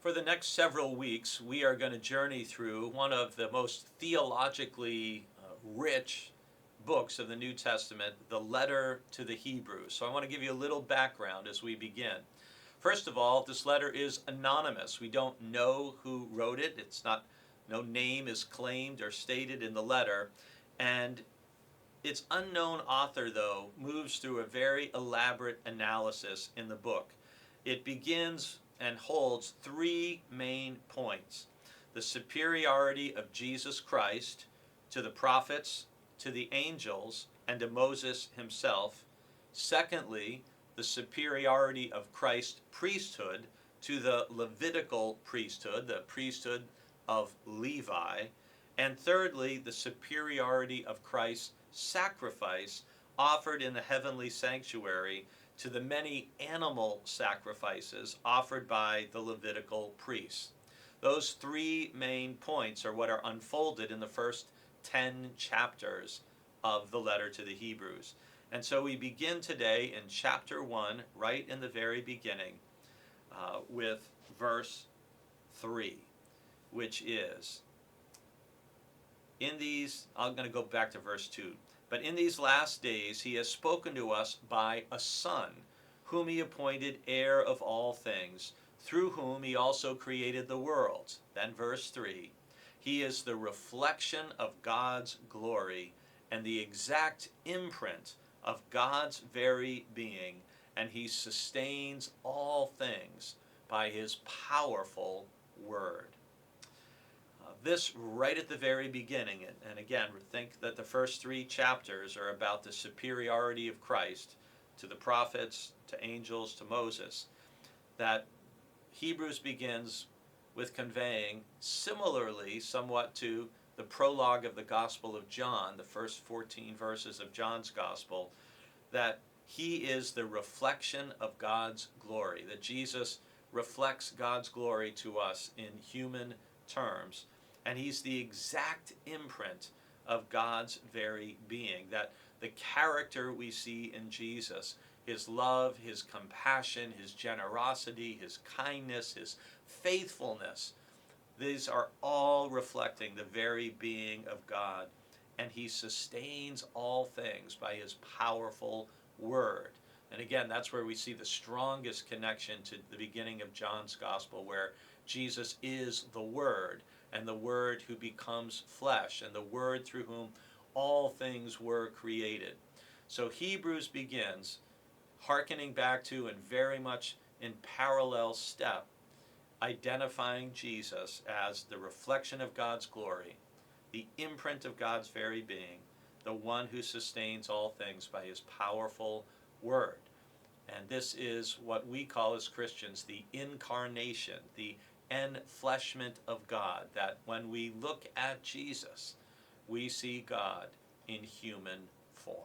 For the next several weeks, we are going to journey through one of the most theologically rich books of the New Testament, the letter to the Hebrews. So I want to give you a little background as we begin. First of all, this letter is anonymous. We don't know who wrote it. No name is claimed or stated in the letter. And its unknown author, though, moves through a very elaborate analysis in the book. It begins and holds three main points: the superiority of Jesus Christ to the prophets, to the angels, and to Moses himself. Secondly, the superiority of Christ's priesthood to the Levitical priesthood, the priesthood of Levi. And thirdly, the superiority of Christ's sacrifice offered in the heavenly sanctuary to the many animal sacrifices offered by the Levitical priests. Those three main points are what are unfolded in the first 10 chapters of the letter to the Hebrews. And so we begin today in chapter 1, right in the very beginning, with verse 3, which is, I'm going to go back to verse 2. But in these last days he has spoken to us by a Son, whom he appointed heir of all things, through whom he also created the worlds. Then verse 3, he is the reflection of God's glory and the exact imprint of God's very being, and he sustains all things by his powerful word. This right at the very beginning, and again, think that the first three chapters are about the superiority of Christ to the prophets, to angels, to Moses, that Hebrews begins with conveying, similarly somewhat to the prologue of the Gospel of John, the first 14 verses of John's Gospel, that he is the reflection of God's glory, that Jesus reflects God's glory to us in human terms. And he's the exact imprint of God's very being, that the character we see in Jesus, his love, his compassion, his generosity, his kindness, his faithfulness, these are all reflecting the very being of God. And he sustains all things by his powerful word. And again, that's where we see the strongest connection to the beginning of John's Gospel, where Jesus is the Word, and the Word who becomes flesh, and the Word through whom all things were created. So Hebrews begins hearkening back to, and very much in parallel step, identifying Jesus as the reflection of God's glory, the imprint of God's very being, the one who sustains all things by his powerful word. And this is what we call as Christians the incarnation, the enfleshment of God, that when we look at Jesus, we see God in human form.